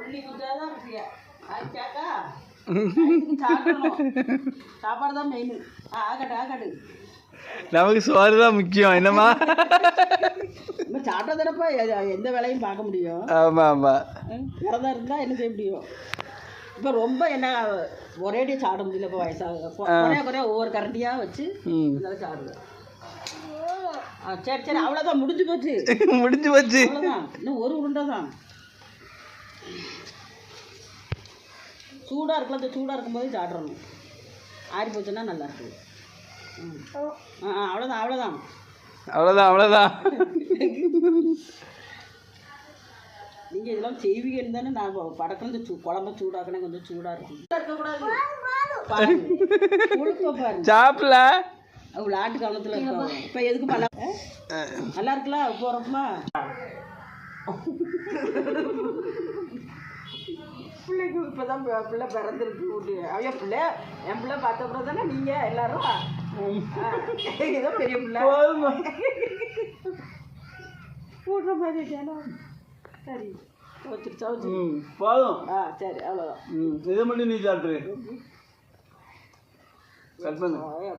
புள்ளி குத்தாதான் இருக்கியா ஆச்சாக்கா சாப்பாடு தான் மெயின். ஆகட்டு ஆகட்டு. நமக்கு சோறு தான் முக்கியம். என்னம்மா சாப்பிட்டா எந்த வேலையும் பார்க்க முடியும். ஆமாம் ஆமாம். விரதம் இருந்தால் என்ன செய்ய முடியும்? இப்போ ரொம்ப என்ன ஒரேடியாக சாப்பிட முடியல. இப்போ வயசாக குறையா ஒவ்வொரு கரண்டியாக வச்சு இதெல்லாம் சாப்பிடுவேன். சரி சரி அவ்வளோதான் முடிஞ்சு போச்சு. முடிஞ்சு போச்சு. அவ்வளோதான். இன்னும் ஒரு உருண்டை தான். சூடாக இருக்கலாம். அந்த சூடாக இருக்கும்போது சாப்பிட்றணும். ஆறி போச்சுன்னா நல்லா இருக்குது. அவ்வளோதான் அவ்வளோதான் அவ்வளோதான் அவ்வளோதான். நீங்கள் இதெல்லாம் செய்வீங்கன்னு தானே நான் படக்கம் இந்த குழம்பு சூடாக்கினா கொஞ்சம் சூடாக இருக்கும். இருக்கக்கூடாது. சாப்பிடல அவ்வளோ ஆட்டு கவனத்தில் இருக்கும். இப்போ எதுக்கு நல்லா இருக்கலாம் போகிறப்பமா பிள்ளைக்கு இப்போ தான் பிள்ளை பிறந்திருக்கு. ஐயோ பிள்ளை என் பிள்ளை பார்த்த அப்புறம் தானே நீங்கள் எல்லாரும் ஏதோ பெரிய பிள்ளை போடுற மாதிரி சரி வச்சுருச்சா வச்சு போதும். சரி அவ்வளோதான். இதை மட்டும் நீ சாப்பிட்ரு. கட் பண்ணு.